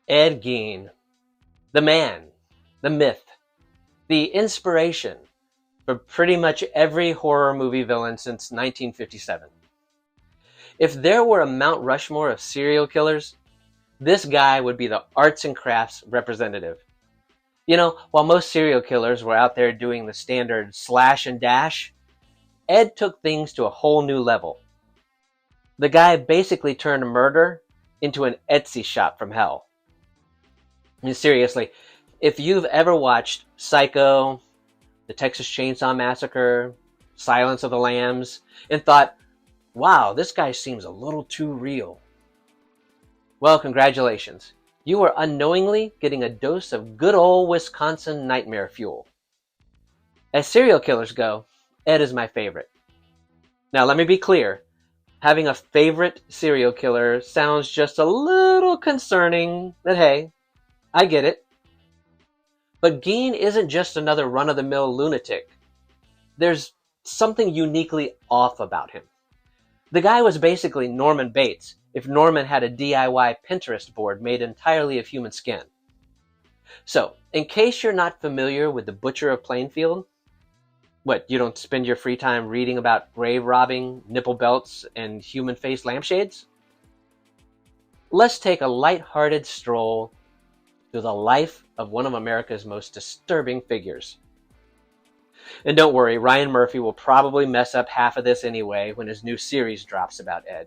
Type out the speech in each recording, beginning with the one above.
Ed Gein, the man, the myth, the inspiration for pretty much every horror movie villain since 1957. If there were a Mount Rushmore of serial killers, this guy would be the arts and crafts representative. You know, while most serial killers were out there doing the standard slash and dash, Ed took things to a whole new level. The guy basically turned murder into an Etsy shop from hell. I mean, seriously, if you've ever watched Psycho, the Texas Chainsaw Massacre, Silence of the Lambs, and thought, wow, this guy seems a little too real, well, congratulations. You are unknowingly getting a dose of good old Wisconsin nightmare fuel. As serial killers go, Ed is my favorite. Now, let me be clear. Having a favorite serial killer sounds just a little concerning, but hey, I get it. But Gein isn't just another run-of-the-mill lunatic. There's something uniquely off about him. The guy was basically Norman Bates if Norman had a DIY Pinterest board made entirely of human skin. So, in case you're not familiar with the Butcher of Plainfield, what, you don't spend your free time reading about grave robbing, nipple belts, and human-faced lampshades? Let's take a light-hearted stroll through the life of one of America's most disturbing figures. And don't worry, Ryan Murphy will probably mess up half of this anyway when his new series drops about Ed.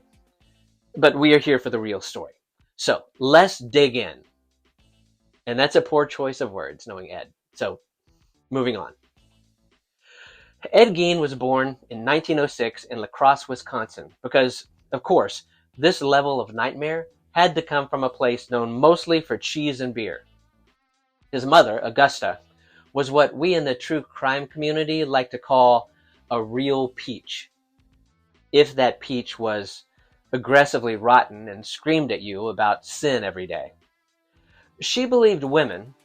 But we are here for the real story. So, let's dig in. And that's a poor choice of words, knowing Ed. So, moving on. Ed Gein was born in 1906 in La Crosse, Wisconsin, because, of course, this level of nightmare had to come from a place known mostly for cheese and beer. His mother, Augusta, was what we in the true crime community like to call a real peach. If that peach was aggressively rotten and screamed at you about sin every day. She believed women,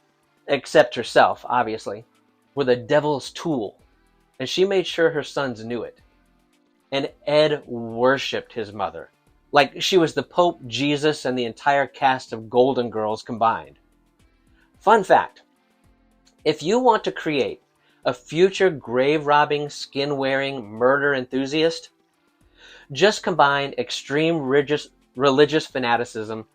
except herself, obviously, were the devil's tool, and she made sure her sons knew it. And Ed worshipped his mother, like she was the Pope, Jesus, and the entire cast of Golden Girls combined. Fun fact, if you want to create a future grave-robbing, skin-wearing murder enthusiast, just combine extreme religious fanaticism,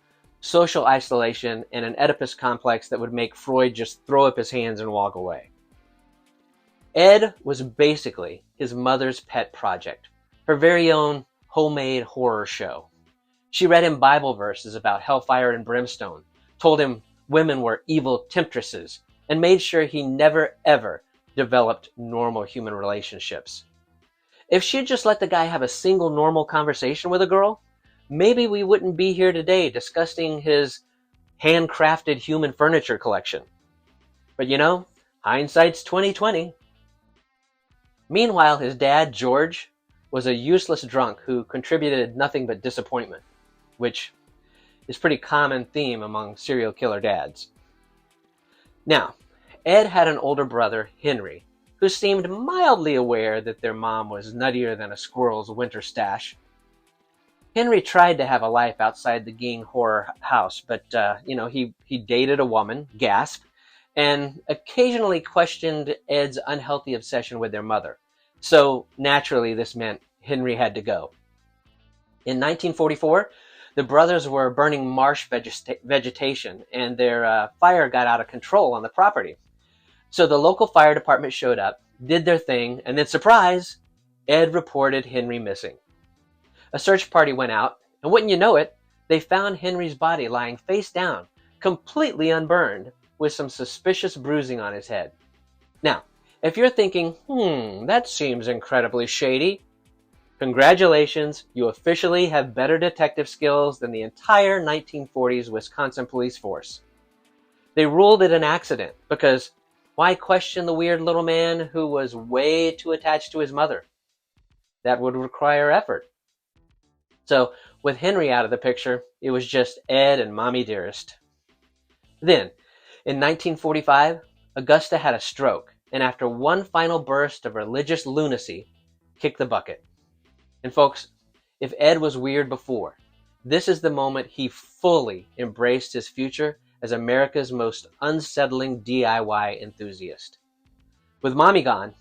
social isolation, and an Oedipus complex that would make Freud just throw up his hands and walk away. Ed was basically his mother's pet project, her very own homemade horror show. She read him Bible verses about hellfire and brimstone, told him women were evil temptresses, and made sure he never ever developed normal human relationships. If she'd just let the guy have a single normal conversation with a girl, maybe we wouldn't be here today discussing his handcrafted human furniture collection. But you know, hindsight's 20/20. Meanwhile, his dad, George, was a useless drunk who contributed nothing but disappointment, which is a pretty common theme among serial killer dads. Now, Ed had an older brother, Henry, who seemed mildly aware that their mom was nuttier than a squirrel's winter stash. Henry tried to have a life outside the Gein horror house, but, he dated a woman, Gasp, and occasionally questioned Ed's unhealthy obsession with their mother. So, naturally, this meant Henry had to go. In 1944, the brothers were burning marsh vegetation, and their fire got out of control on the property. So the local fire department showed up, did their thing, and then, surprise, Ed reported Henry missing. A search party went out, and wouldn't you know it, they found Henry's body lying face down, completely unburned, with some suspicious bruising on his head. Now, if you're thinking, that seems incredibly shady, congratulations, you officially have better detective skills than the entire 1940s Wisconsin police force. They ruled it an accident, because why question the weird little man who was way too attached to his mother? That would require effort. So, with Henry out of the picture, it was just Ed and Mommy Dearest. Then, in 1945, Augusta had a stroke, and after one final burst of religious lunacy, kicked the bucket. And folks, if Ed was weird before, this is the moment he fully embraced his future as America's most unsettling DIY enthusiast. With Mommy gone,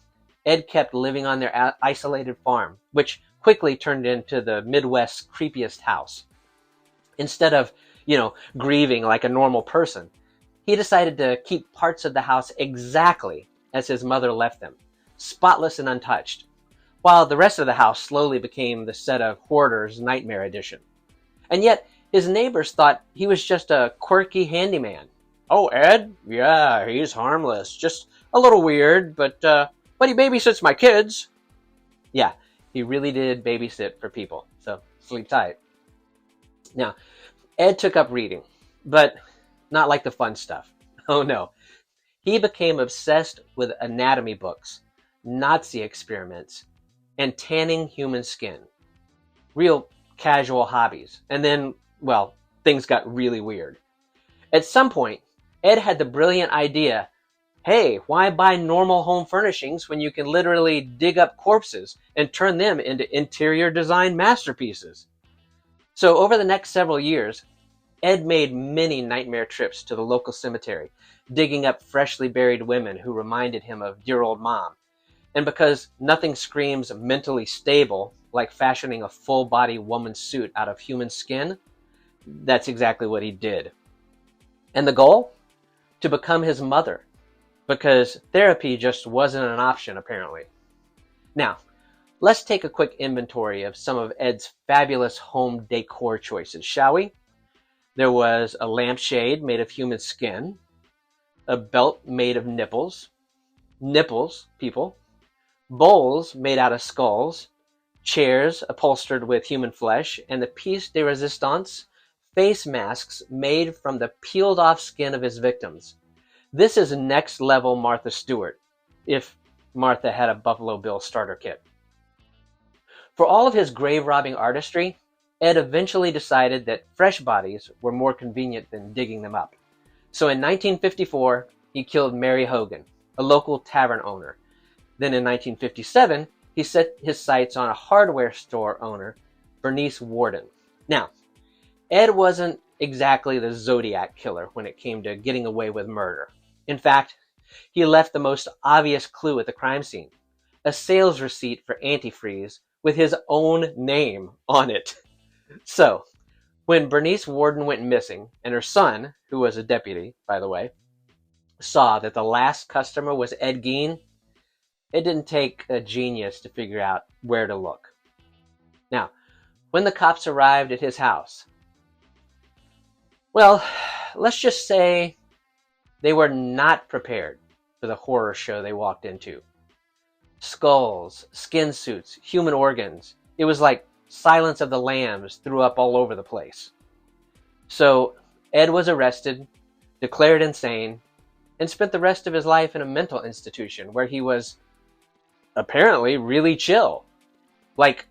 Ed kept living on their isolated farm, which quickly turned into the Midwest's creepiest house. Instead of, grieving like a normal person, he decided to keep parts of the house exactly as his mother left them, spotless and untouched, while the rest of the house slowly became the set of Hoarder's Nightmare Edition. And yet, his neighbors thought he was just a quirky handyman. "Oh, Ed? Yeah, he's harmless. Just a little weird, but he babysits my kids." Yeah, he really did babysit for people, so sleep tight. Now, Ed took up reading, but not like the fun stuff. Oh no. He became obsessed with anatomy books, Nazi experiments, and tanning human skin. Real casual hobbies. And then, things got really weird. At some point, Ed had the brilliant idea, hey, why buy normal home furnishings when you can literally dig up corpses and turn them into interior design masterpieces? So over the next several years, Ed made many nightmare trips to the local cemetery, digging up freshly buried women who reminded him of dear old mom. And because nothing screams mentally stable like fashioning a full-body woman's suit out of human skin, that's exactly what he did. And the goal? To become his mother, because therapy just wasn't an option, apparently. Now, let's take a quick inventory of some of Ed's fabulous home decor choices, shall we? There was a lampshade made of human skin, a belt made of nipples, people, bowls made out of skulls, chairs upholstered with human flesh, and the piece de resistance, face masks made from the peeled off skin of his victims. This is next level Martha Stewart, if Martha had a Buffalo Bill starter kit. For all of his grave robbing artistry, Ed eventually decided that fresh bodies were more convenient than digging them up. So in 1954, he killed Mary Hogan, a local tavern owner. Then in 1957, he set his sights on a hardware store owner, Bernice Worden. Now, Ed wasn't exactly the Zodiac killer when it came to getting away with murder. In fact, he left the most obvious clue at the crime scene, a sales receipt for antifreeze with his own name on it. So, when Bernice Worden went missing, and her son, who was a deputy, by the way, saw that the last customer was Ed Gein, it didn't take a genius to figure out where to look. Now, when the cops arrived at his house, let's just say they were not prepared for the horror show they walked into. Skulls, skin suits, human organs. It was like Silence of the Lambs threw up all over the place. So Ed was arrested, declared insane, and spent the rest of his life in a mental institution where he was apparently really chill, like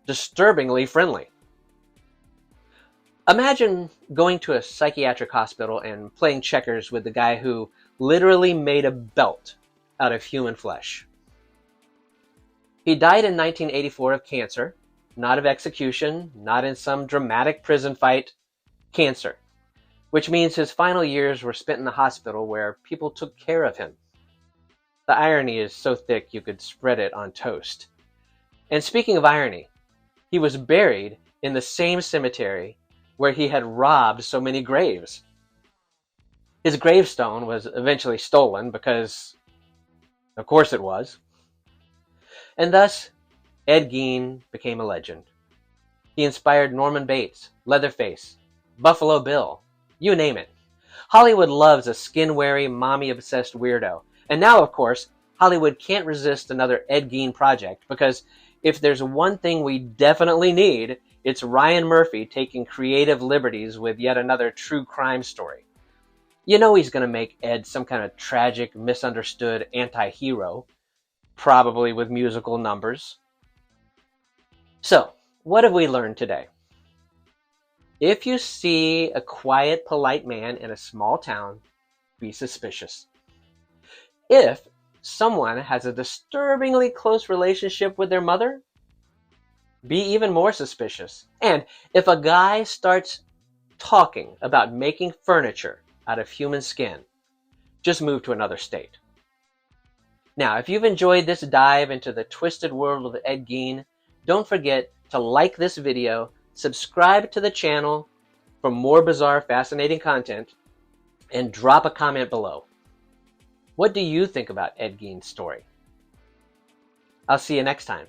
disturbingly friendly. Imagine going to a psychiatric hospital and playing checkers with the guy who literally made a belt out of human flesh. He died in 1984 of cancer, not of execution, not in some dramatic prison fight, cancer, which means his final years were spent in the hospital where people took care of him. The irony is so thick you could spread it on toast. And speaking of irony, he was buried in the same cemetery where he had robbed so many graves. His gravestone was eventually stolen because, of course it was. And thus, Ed Gein became a legend. He inspired Norman Bates, Leatherface, Buffalo Bill, you name it. Hollywood loves a skin-weary, mommy-obsessed weirdo. And now, of course, Hollywood can't resist another Ed Gein project because if there's one thing we definitely need, it's Ryan Murphy taking creative liberties with yet another true crime story. You know he's going to make Ed some kind of tragic, misunderstood anti-hero, probably with musical numbers. So, what have we learned today? If you see a quiet, polite man in a small town, be suspicious. If someone has a disturbingly close relationship with their mother, be even more suspicious. And if a guy starts talking about making furniture out of human skin. Just move to another state. Now, if you've enjoyed this dive into the twisted world of Ed Gein, don't forget to like this video, subscribe to the channel for more bizarre, fascinating content, and drop a comment below. What do you think about Ed Gein's story? I'll see you next time.